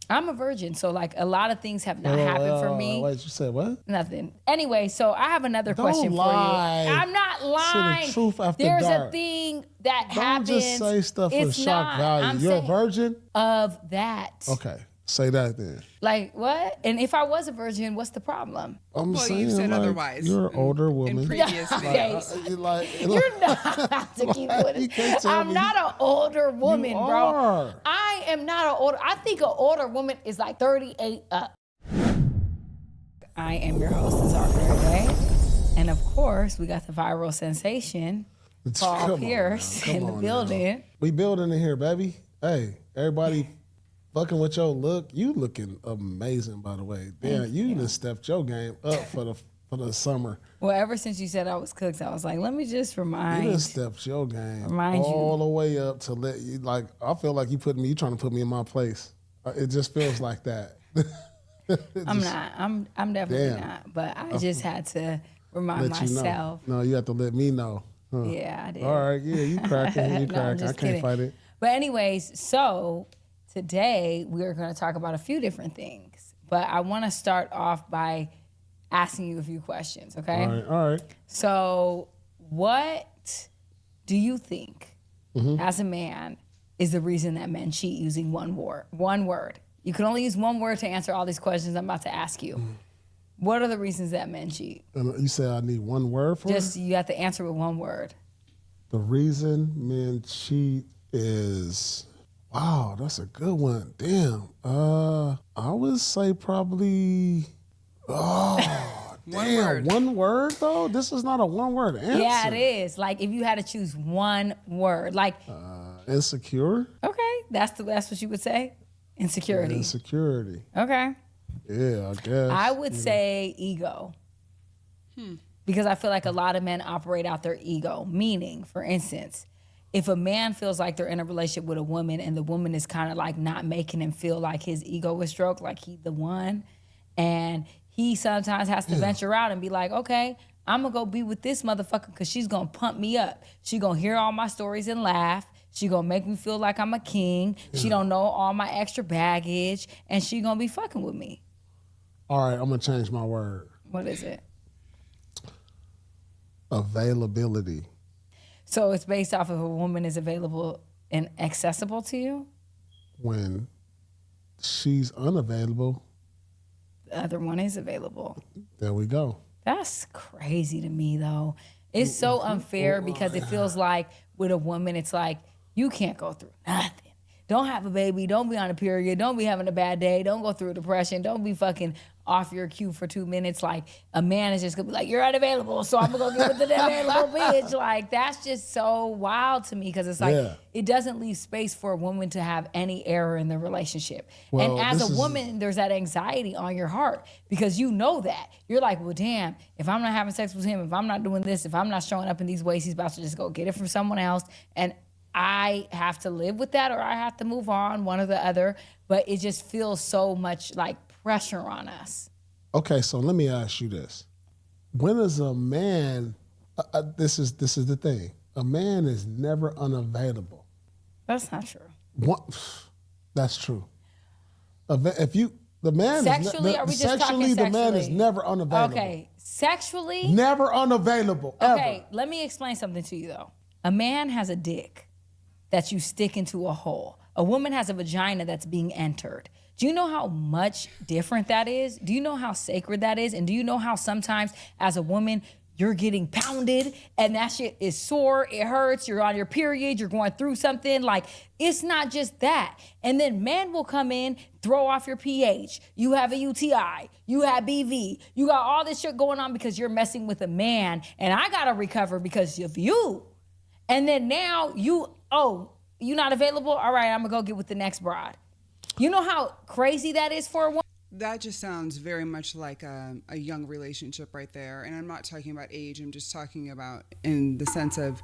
I'm a virgin, so like a lot of things have not happened for me. Wait, you said what? Nothing. Anyway, so I have another question lie for you. I'm not lying. to the truth after There's dark. a thing that Don't happens. just say stuff for shock value. You're a virgin? Of that. Okay. Say that then. Like what? And if I was a virgin, what's the problem? I'm saying, you said like, otherly. You're an older woman. In previous days. You're not to keep with it. I'm not an older woman, you bro. Are. I am not an older. I think an older woman is like 38 up. I am your host, Azar, okay? And of course, we got the viral sensation, Paul Pierce, in the building. We building in here, baby. Hey, everybody fucking with your look. You looking amazing, by the way. Damn, you done stepped your game up for the summer. Well, ever since you said I was cooked, I was like, let me just remind you. You done stepped your game all the way up to let you, like, I feel like you trying to put me in my place. It just feels like that. I'm not. I'm definitely not. But I just had to remind myself. You know. No, you have to let me know. Huh. Yeah, I did. All right, yeah, you cracking. You cracking. I can't fight it. But anyways, so today we are going to talk about a few different things. But I want to start off by asking you a few questions, okay? All right. So what do you think, as a man, is the reason that men cheat using one word? You can only use one word to answer all these questions I'm about to ask you. What are the reasons that men cheat? And you said I need one word for it? You have to answer with one word. The reason men cheat is, wow, that's a good one. Damn. I would say probably, one word though? This is not a one word answer. Yeah, it is. Like if you had to choose one word, like insecure. Okay, that's what you would say. Insecurity. Yeah, insecurity. Okay. Yeah, I guess. I would say ego. Because I feel like a lot of men operate out their ego. Meaning, for instance, if a man feels like they're in a relationship with a woman and the woman is kind of like not making him feel like his ego is stroked, like he's the one, and he sometimes has to venture out and be like, okay, I'm gonna go be with this motherfucker because she's gonna pump me up. She gonna hear all my stories and laugh. She gonna make me feel like I'm a king. She don't know all my extra baggage, and she gonna be fucking with me. All right, I'm gonna change my word. What is it? Availability. So it's based off of a woman is available and accessible to you? When she's unavailable, the other one is available. There we go. That's crazy to me, though. It's so unfair because it feels like with a woman, it's like, you can't go through nothing. Don't have a baby. Don't be on a period. Don't be having a bad day. Don't go through depression. Don't be fucking off your cue for 2 minutes. Like, a man is just going to be like, you're unavailable, so I'm going to go get with the available bitch. Like, that's just so wild to me because it's like, it doesn't leave space for a woman to have any error in the relationship. Well, and as a woman, there's that anxiety on your heart because you know that. You're like, well, damn, if I'm not having sex with him, if I'm not doing this, if I'm not showing up in these ways, he's about to just go get it from someone else. And I have to live with that or I have to move on, one or the other. But it just feels so much like pressure on us. Okay, so let me ask you this. When is a man, this is the thing, a man is never unavailable. That's not true. That's true. If you, the man sexually, is, are we just talking sexually? The man is never unavailable. Okay, sexually? Never unavailable, ever. Okay, let me explain something to you though. A man has a dick that you stick into a hole. A woman has a vagina that's being entered. Do you know how much different that is? Do you know how sacred that is? And do you know how sometimes as a woman, you're getting pounded and that shit is sore, it hurts, you're on your period, you're going through something. Like, it's not just that. And then men will come in, throw off your pH. You have a UTI, you have BV, you got all this shit going on because you're messing with a man and I gotta recover because of you. And then now you not available? All right, I'm gonna go get with the next broad. You know how crazy that is for a woman? That just sounds very much like a young relationship right there. And I'm not talking about age. I'm just talking about in the sense of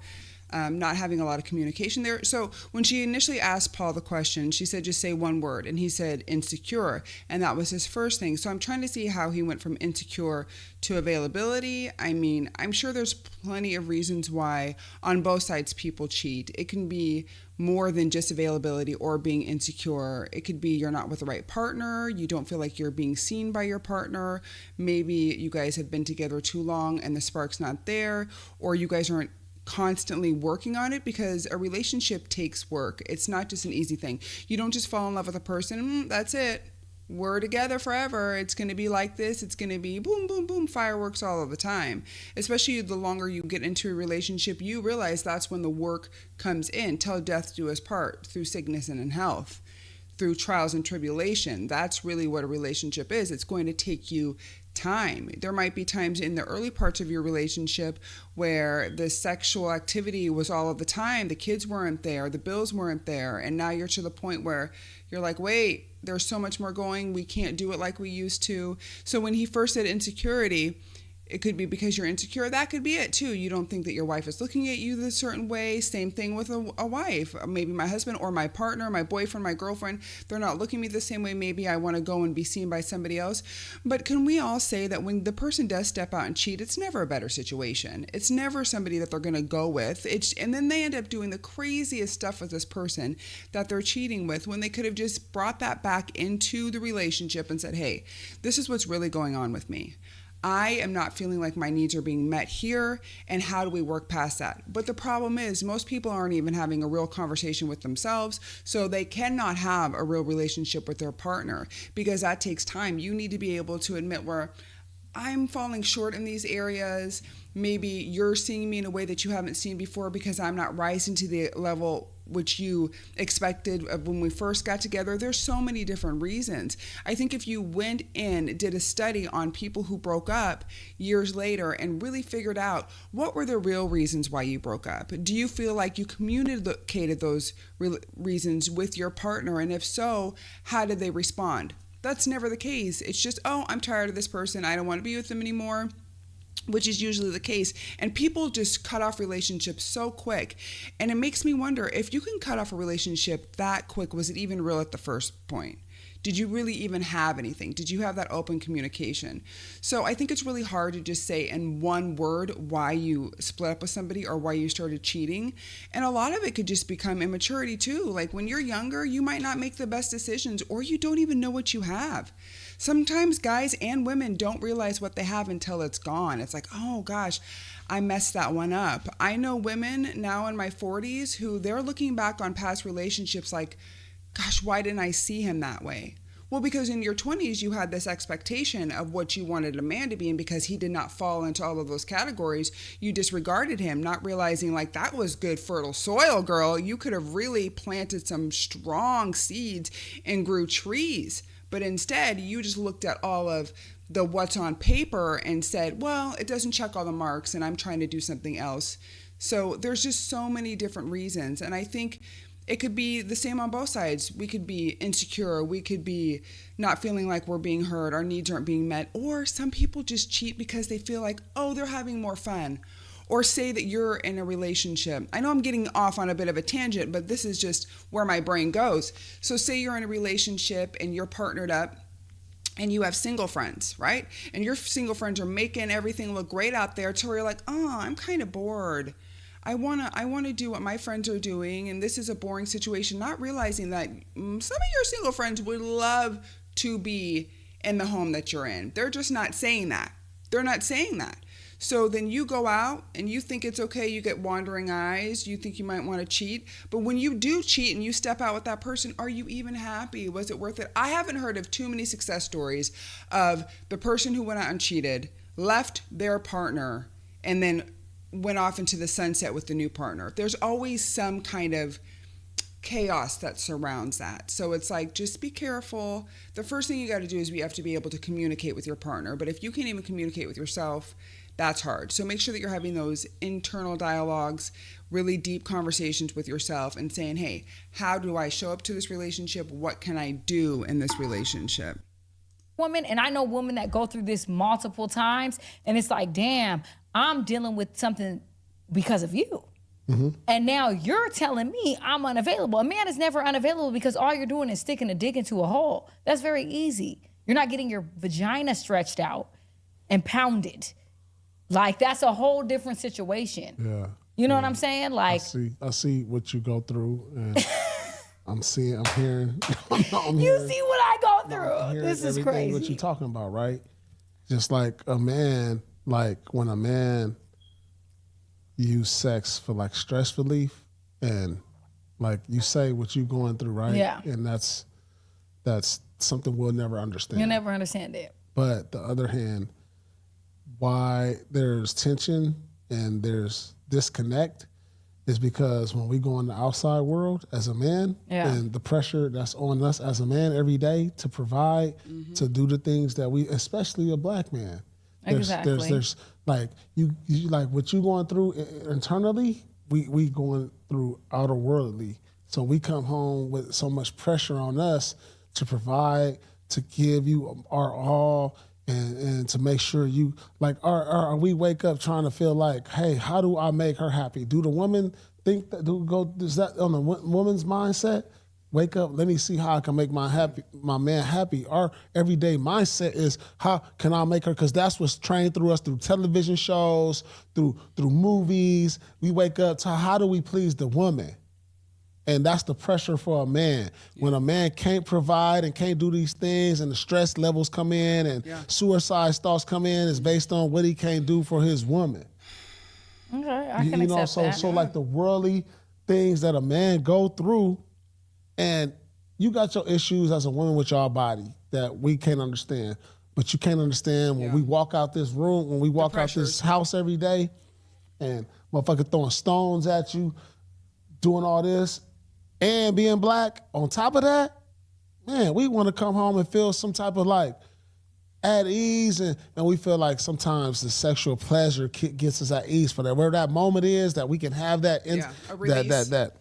not having a lot of communication there. So when she initially asked Paul the question, she said, just say one word. And he said, insecure. And that was his first thing. So I'm trying to see how he went from insecure to availability. I mean, I'm sure there's plenty of reasons why on both sides people cheat. It can be more than just availability or being insecure. It could be you're not with the right partner, you don't feel like you're being seen by your partner, maybe you guys have been together too long and the spark's not there, or you guys aren't constantly working on it, because a relationship takes work. It's not just an easy thing. You don't just fall in love with a person, that's it. We're together forever. It's going to be like this. It's going to be boom, boom, boom, fireworks all of the time. Especially the longer you get into a relationship, you realize that's when the work comes in. Till death do us part, through sickness and in health, through trials and tribulation. That's really what a relationship is. It's going to take you time. There might be times in the early parts of your relationship where the sexual activity was all of the time, the kids weren't there, the bills weren't there, and now you're to the point where you're like, wait, there's so much more going, we can't do it like we used to. So when he first said insecurity, it could be because you're insecure. That could be it too. You don't think that your wife is looking at you this certain way. Same thing with a wife. Maybe my husband or my partner, my boyfriend, my girlfriend, they're not looking at me the same way. Maybe I want to go and be seen by somebody else. But can we all say that when the person does step out and cheat, it's never a better situation. It's never somebody that they're going to go with. And then they end up doing the craziest stuff with this person that they're cheating with, when they could have just brought that back into the relationship and said, hey, this is what's really going on with me. I am not feeling like my needs are being met here, and how do we work past that? But the problem is most people aren't even having a real conversation with themselves, so they cannot have a real relationship with their partner, because that takes time. You need to be able to admit where I'm falling short in these areas. Maybe you're seeing me in a way that you haven't seen before because I'm not rising to the level which you expected of when we first got together. There's so many different reasons. I think if you went in, did a study on people who broke up years later and really figured out what were the real reasons why you broke up. Do you feel like you communicated those reasons with your partner? And if so, how did they respond? That's never the case. It's just, oh, I'm tired of this person. I don't want to be with them anymore, which is usually the case. And people just cut off relationships so quick. And it makes me wonder, if you can cut off a relationship that quick, was it even real at the first point? Did you really even have anything? Did you have that open communication? So I think it's really hard to just say in one word why you split up with somebody or why you started cheating. And a lot of it could just become immaturity too. Like when you're younger, you might not make the best decisions, or you don't even know what you have. Sometimes guys and women don't realize what they have until it's gone. It's like, oh gosh, I messed that one up. I know women now in my 40s who they're looking back on past relationships like, gosh, why didn't I see him that way? Well, because in your 20s, you had this expectation of what you wanted a man to be, and because he did not fall into all of those categories, you disregarded him, not realizing like that was good fertile soil, girl. You could have really planted some strong seeds and grew trees. But instead, you just looked at all of the what's on paper and said, well, it doesn't check all the marks and I'm trying to do something else. So there's just so many different reasons. And I think it could be the same on both sides. We could be insecure. We could be not feeling like we're being heard. Our needs aren't being met. Or some people just cheat because they feel like, oh, they're having more fun. Or say that you're in a relationship. I know I'm getting off on a bit of a tangent, but this is just where my brain goes. So say you're in a relationship and you're partnered up and you have single friends, right? And your single friends are making everything look great out there till you're like, oh, I'm kind of bored. I wanna do what my friends are doing, and this is a boring situation, not realizing that some of your single friends would love to be in the home that you're in. They're just not saying that. They're not saying that. So then you go out and you think it's okay, you get wandering eyes, you think you might want to cheat, but when you do cheat and you step out with that person, are you even happy? Was it worth it? I haven't heard of too many success stories of the person who went out and cheated, left their partner, and then went off into the sunset with the new partner. There's always some kind of chaos that surrounds that. So it's like, just be careful. The first thing you got to do is you have to be able to communicate with your partner. But if you can't even communicate with yourself, that's hard. So make sure that you're having those internal dialogues, really deep conversations with yourself and saying, hey, how do I show up to this relationship? What can I do in this relationship? Women, and I know women that go through this multiple times, and it's like, damn, I'm dealing with something because of you. And now you're telling me I'm unavailable. A man is never unavailable because all you're doing is sticking a dick into a hole. That's very easy. You're not getting your vagina stretched out and pounded. Like, that's a whole different situation. Yeah. You know what I'm saying? Like, I see what you go through, and I'm hearing. I'm you hearing, see what I go through. I'm hearing This is everything crazy. What you're talking about, right? Just like a man, like when a man use sex for like stress relief, and like you say what you going through, right? Yeah. And that's something we'll never understand. You'll never understand it. But the other hand, why there's tension and there's disconnect is because when we go in the outside world as a man, and the pressure that's on us as a man every day to provide, to do the things that we, especially a black man, there's like you like what you going through internally, we going through outer worldly. So we come home with so much pressure on us to provide, to give you our all, and to make sure you, like, we wake up trying to feel like, hey, how do I make her happy? Do the woman think that, is that on the woman's mindset? Wake up, let me see how I can make my man happy. Our everyday mindset is, how can I make her, because that's what's trained through us, through television shows, through movies. We wake up to, how do we please the woman? And that's the pressure for a man. When a man can't provide and can't do these things, and the stress levels come in and suicide thoughts come in, is based on what he can't do for his woman. Okay, I can accept that. So like the worldly things that a man go through, and you got your issues as a woman with your body that we can't understand. But you can't understand when we walk out this room, when we walk out this house every day, and motherfucker throwing stones at you, doing all this, and being black on top of that, man, we want to come home and feel some type of like at ease, and we feel like sometimes the sexual pleasure gets us at ease for that. Where that moment is that we can have that that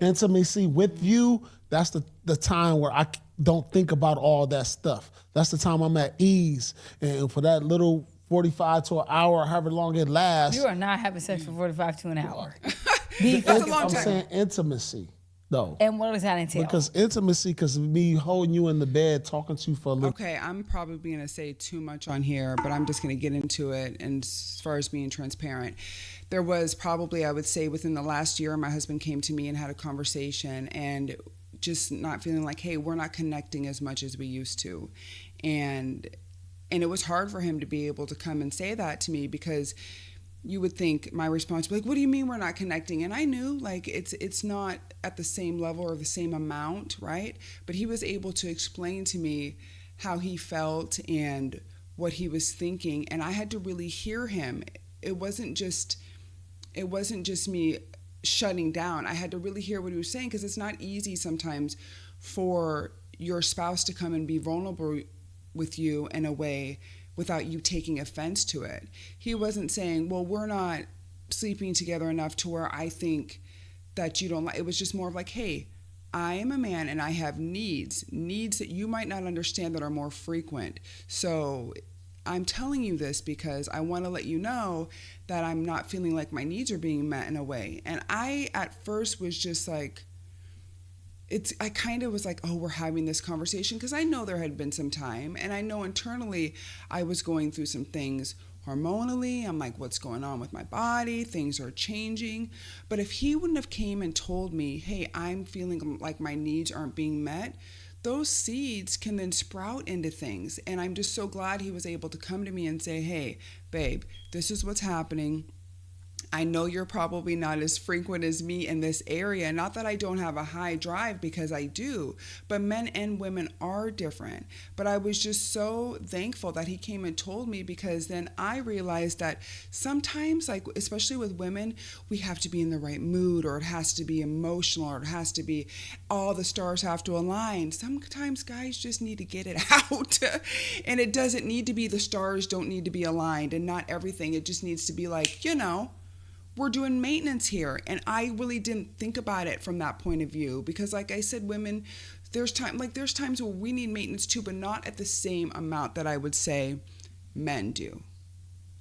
intimacy with you. That's the time where I don't think about all that stuff. That's the time I'm at ease, and for that little 45 to an hour, however long it lasts. You are not having sex for 45 to an hour. That's a long time. I'm saying intimacy, though. And what does that entail? Because intimacy, because me holding you in the bed, talking to you for a little. Okay, I'm probably going to say too much on here, but I'm just going to get into it. And as far as being transparent, there was probably, I would say, within the last year, my husband came to me and had a conversation, and just not feeling like, hey, we're not connecting as much as we used to. And it was hard for him to be able to come and say that to me, because you would think my response would be like, what do you mean we're not connecting? And I knew, like, it's not at the same level or the same amount, right? But he was able to explain to me how he felt and what he was thinking, and I had to really hear him. It wasn't just me shutting down. I had to really hear what he was saying, because it's not easy sometimes for your spouse to come and be vulnerable with you in a way without you taking offense to it. He wasn't saying, well, we're not sleeping together enough to where I think that you don't like. It was just more of like, hey, I am a man and I have needs that you might not understand, that are more frequent. So I'm telling you this because I want to let you know that I'm not feeling like my needs are being met in a way. And I, at first, was just like, I kind of was like, oh, we're having this conversation, because I know there had been some time, and I know internally I was going through some things hormonally. I'm like, what's going on with my body? Things are changing. But if he wouldn't have came and told me, hey, I'm feeling like my needs aren't being met, those seeds can then sprout into things. And I'm just so glad he was able to come to me and say, hey, babe, this is what's happening. I know you're probably not as frequent as me in this area. Not that I don't have a high drive, because I do, but men and women are different. But I was just so thankful that he came and told me, because then I realized that sometimes, like, especially with women, we have to be in the right mood, or it has to be emotional, or it has to be, all the stars have to align. Sometimes guys just need to get it out. And it doesn't need to be, the stars don't need to be aligned, and not everything. It just needs to be like, we're doing maintenance here. And I really didn't think about it from that point of view, because like I said, women, there's times where we need maintenance too, but not at the same amount that I would say men do.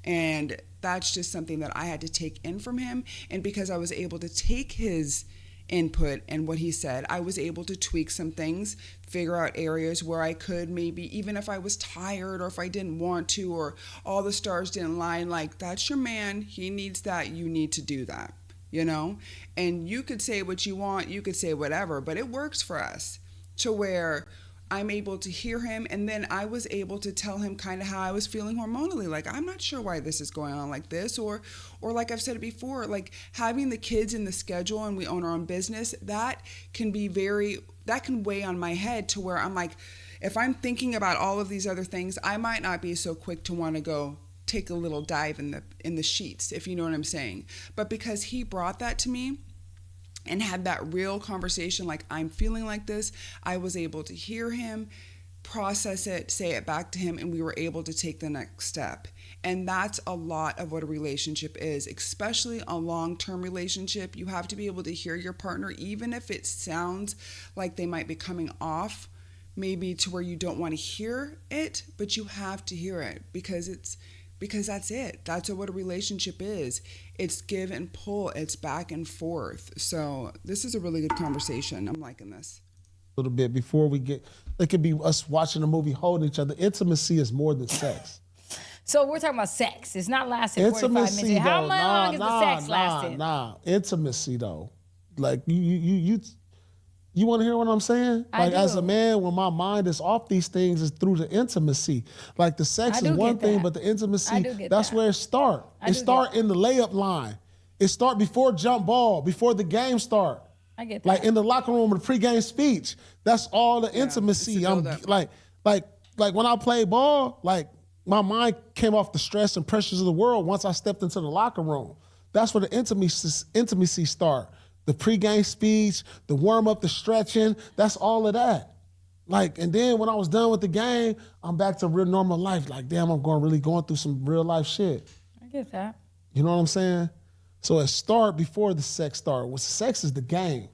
And that's just something that I had to take in from him. And because I was able to take his input and what he said, I was able to tweak some things, figure out areas where I could maybe, even if I was tired or if I didn't want to or all the stars didn't line, like, that's your man, he needs that, you need to do that, you know? And you could say what you want, you could say whatever, but it works for us to where I'm able to hear him, and then I was able to tell him kind of how I was feeling hormonally. Like, I'm not sure why this is going on like this, or like I've said it before, like having the kids in the schedule and we own our own business, that can weigh on my head to where I'm like, if I'm thinking about all of these other things, I might not be so quick to want to go take a little dive in the sheets, if you know what I'm saying. But because he brought that to me and had that real conversation, like, I'm feeling like this, I was able to hear him, process it, say it back to him, and we were able to take the next step. And that's a lot of what a relationship is, especially a long-term relationship. You have to be able to hear your partner, even if it sounds like they might be coming off, maybe to where you don't want to hear it, but you have to hear it because that's it. That's what a relationship is. It's give and pull. It's back and forth. So this is a really good conversation. I'm liking this. A little bit before we get, it could be us watching a movie, holding each other. Intimacy is more than sex. So we're talking about sex. It's not lasting 45 minutes. Though, How long is the sex lasting? Intimacy though. Like you want to hear what I'm saying? I do. As a man, when my mind is off these things, is through the intimacy. Like the sex is one thing, but the intimacy, that's where it start. It start in the layup line. It start before jump ball, before the game start. I get that. Like in the locker room or the pregame speech. That's all the intimacy. I'm like when I play ball, like my mind came off the stress and pressures of the world once I stepped into the locker room. That's where the intimacy start. The pregame speech, the warm up, the stretching, that's all of that. Like, and then when I was done with the game, I'm back to real normal life. Like, damn, I'm really going through some real life shit. I get that. You know what I'm saying? So it start before the sex start. What sex is the game.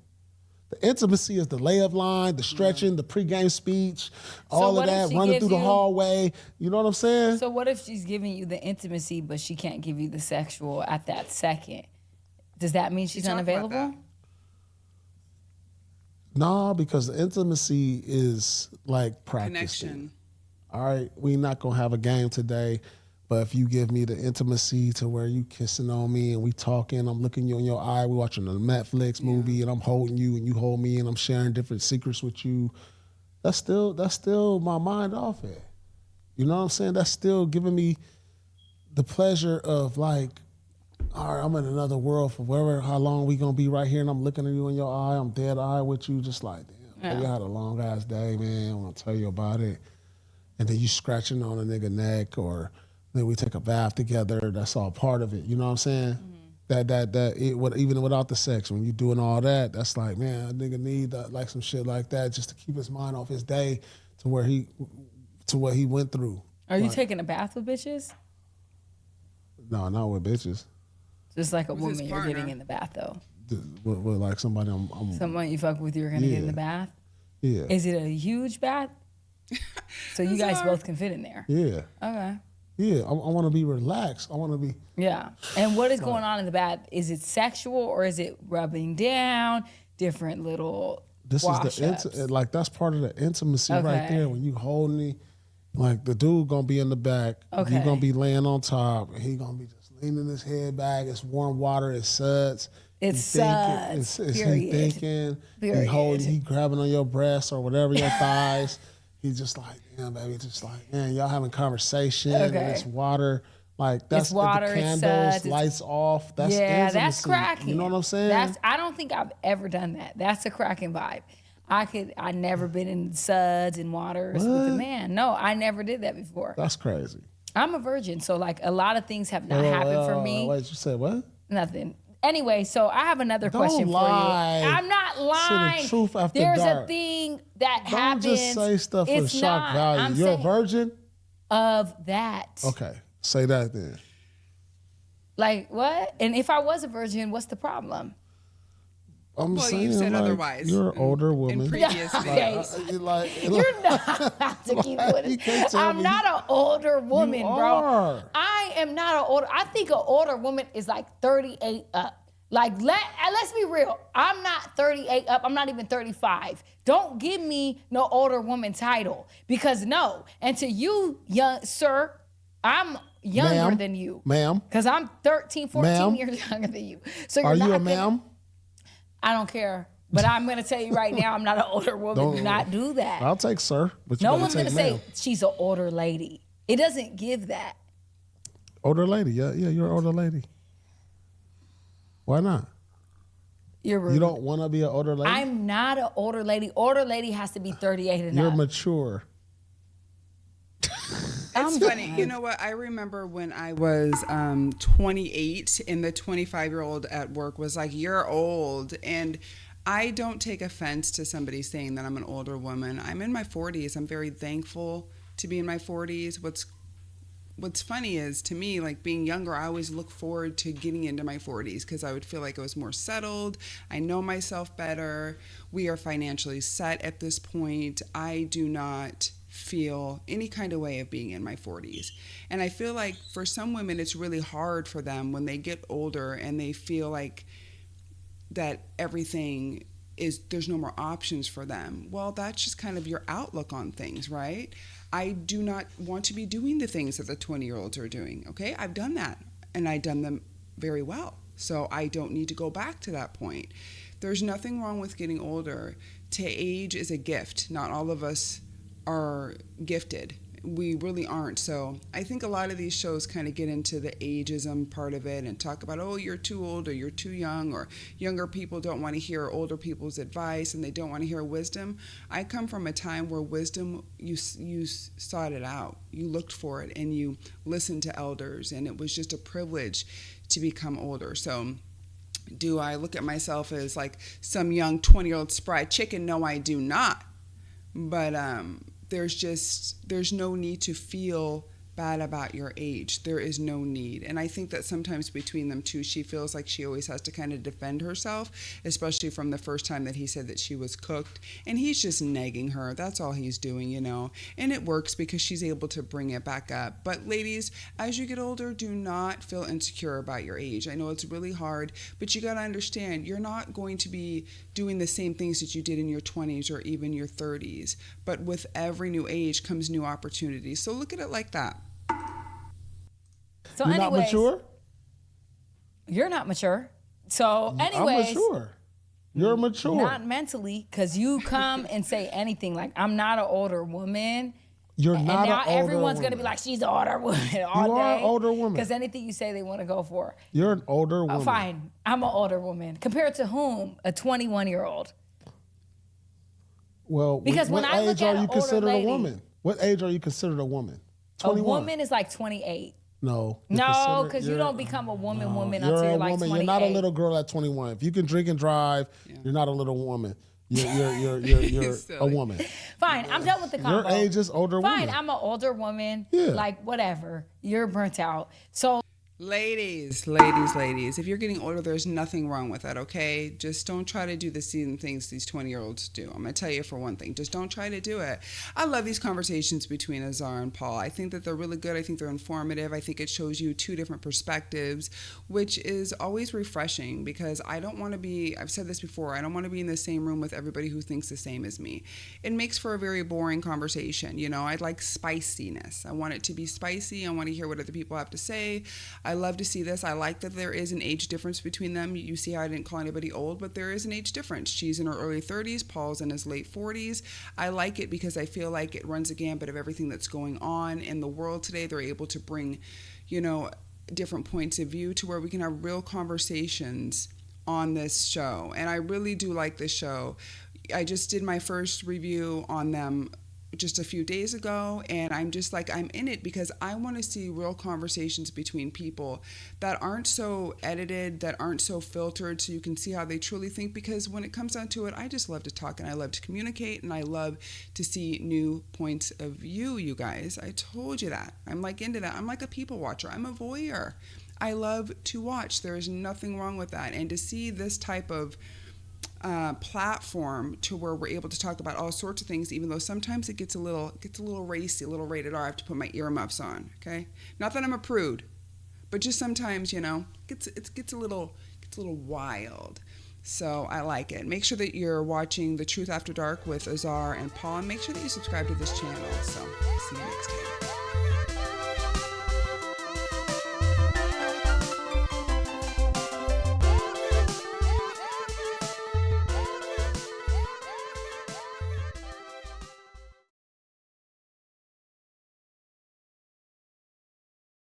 The intimacy is the layup line, the stretching, the pregame speech, all of that, running through the hallway. You know what I'm saying? So what if she's giving you the intimacy, but she can't give you the sexual at that second? Does that mean she's unavailable? No, because the intimacy is like practicing. Connection. All right, we're not going to have a game today, but if you give me the intimacy to where you kissing on me and we talking, I'm looking you in your eye, we're watching a Netflix movie and I'm holding you and you hold me and I'm sharing different secrets with you, that's still my mind off it. You know what I'm saying? That's still giving me the pleasure of like, all right, I'm in another world for how long we gonna be right here, and I'm looking at you in your eye, I'm dead eye with you, just like, damn, you had a long ass day, man, I wanna tell you about it. And then you scratching on a nigga neck, or then we take a bath together, that's all part of it, you know what I'm saying? Mm-hmm. Even without the sex, when you doing all that, that's like, man, a nigga need like some shit like that just to keep his mind off his day to what he went through. Are you taking a bath with bitches? No, not with bitches. Just like a woman you're getting in the bath, though. With like somebody someone you fuck with, you're gonna get in the bath. Yeah. Is it a huge bath? So you guys both can fit in there. Yeah. Okay. Yeah, I want to be relaxed. I want to be. Yeah. And what is going on in the bath? Is it sexual or is it rubbing down? Different little. This is like that's part of the intimacy right there. When you holding me, like the dude gonna be in the back. Okay. You gonna be laying on top, and he gonna be just leaning his head back. It's warm water. It's suds. It's suds. He thinking. He holding. He grabbing on your breasts or whatever, your thighs. He's just like, damn, baby. Just like, man, y'all having conversation. Okay. And it's water. Like that's it's water, the candles, lights off. That's intimacy. That's cracking. You know what I'm saying? I don't think I've ever done that. That's a cracking vibe. I never been in suds and waters with a man. No, I never did that before. That's crazy. I'm a virgin, so like a lot of things have not happened for me. Wait, you said what? Nothing. Anyway, so I have another question for you. I'm not lying. The truth after There's dark. A thing that happens. Don't just say stuff for shock value. You're a virgin? Of that. Okay, say that then. Like what? And if I was a virgin, what's the problem? I'm Well, saying, you said like, otherwise. you're an older woman. In previous Okay. You're not about to keep with You it. can't tell I'm me. not an older woman, You bro. are. I am not an older. I think an older woman is like 38 up. Like, let's be real. I'm not 38 up. I'm not even 35. Don't give me no older woman title because no. And to you, young sir, I'm younger Ma'am. than you. Ma'am. Because I'm 13, 14 Ma'am. years younger than you. So Are you're you not a gonna- ma'am? I don't care. But I'm going to tell you right now, I'm not an older woman. Do not do that. I'll take sir, but you No gotta one's going take to ma'am. say she's an older lady. It doesn't give that. Older lady. Yeah, you're an older lady. Why not? You're rude. You don't want to be an older lady? I'm not an older lady. Older lady has to be 38 and You're up. mature. It's funny. You know what? I remember when I was 28 and the 25-year-old at work was like, "You're old." And I don't take offense to somebody saying that I'm an older woman. I'm in my 40s. I'm very thankful to be in my 40s. What's funny is, to me, like being younger, I always look forward to getting into my 40s because I would feel like I was more settled. I know myself better. We are financially set at this point. I do not feel any kind of way of being in my 40s. And I feel like for some women, it's really hard for them when they get older and they feel like that everything is, there's no more options for them. Well, that's just kind of your outlook on things, right? I do not want to be doing the things that the 20-year-olds are doing, okay? I've done that, and I've done them very well. So I don't need to go back to that point. There's nothing wrong with getting older. To age is a gift. Not all of us are gifted. We really aren't. So I think a lot of these shows kind of get into the ageism part of it and talk about, oh, you're too old or you're too young, or younger people don't want to hear older people's advice and they don't want to hear wisdom. I come from a time where wisdom, you sought it out. You looked for it and you listened to elders, and it was just a privilege to become older. So do I look at myself as like some young 20-year-old spry chicken? No, I do not. But there's no need to feel bad about your age. There is no need. And I think that sometimes between them two, she feels like she always has to kind of defend herself, especially from the first time that he said that she was cooked. And he's just nagging her. That's all he's doing, you know. And it works because she's able to bring it back up. But ladies, as you get older, do not feel insecure about your age. I know it's really hard, but you got to understand, you're not going to be doing the same things that you did in your 20s or even your 30s. But with every new age comes new opportunities. So look at it like that. So You're not anyways, mature? you're not mature. So anyways, I'm mature. You're mature. not mentally, because you come and say anything like, I'm not an older woman. You're And not now an older everyone's woman. going to be like, she's an older woman all You day. are an older woman. Because anything you say, they want to go for. You're an older woman. Fine, I'm an older woman. Compared to whom? A 21-year-old. Well, Because what when I look age at are an you older considered lady- a woman? What age are you considered a woman? 21. A woman is like 28. No. No, because you don't become a woman until you're like 28. You're not a little girl at 21. If you can drink and drive, you're not a little woman. You're a woman. Fine, I'm done with the Your combo. age is older Fine, woman. I'm an older woman. Yeah. Like, whatever. You're burnt out. So Ladies, if you're getting older, there's nothing wrong with that, okay? Just don't try to do the same things these 20-year-olds do. I'm going to tell you for one thing, just don't try to do it. I love these conversations between Azar and Paul. I think that they're really good. I think they're informative. I think it shows you two different perspectives, which is always refreshing because I don't want to be, I've said this before, I don't want to be in the same room with everybody who thinks the same as me. It makes for a very boring conversation. You know, I like spiciness. I want it to be spicy. I want to hear what other people have to say. I love to see this. I like that there is an age difference between them. You see how I didn't call anybody old, but there is an age difference. She's in her early 30s. Paul's in his late 40s. I like it because I feel like it runs a gambit of everything that's going on in the world today. They're able to bring, you know, different points of view to where we can have real conversations on this show. And I really do like this show. I just did my first review on them just a few days ago, and I'm just like, I'm in it because I want to see real conversations between people that aren't so edited, that aren't so filtered, so you can see how they truly think. Because when it comes down to it, I just love to talk and I love to communicate and I love to see new points of view, you guys. I told you that. I'm like into that. I'm like a people watcher. I'm a voyeur. I love to watch. There is nothing wrong with that. And to see this type of platform to where we're able to talk about all sorts of things, even though sometimes it gets a little racy, a little rated R. I have to put my earmuffs on. Okay, not that I'm a prude, but just sometimes, it gets a little wild. So I like it. Make sure that you're watching The Truth After Dark with Azar and Paul, and make sure that you subscribe to this channel. So see you next time.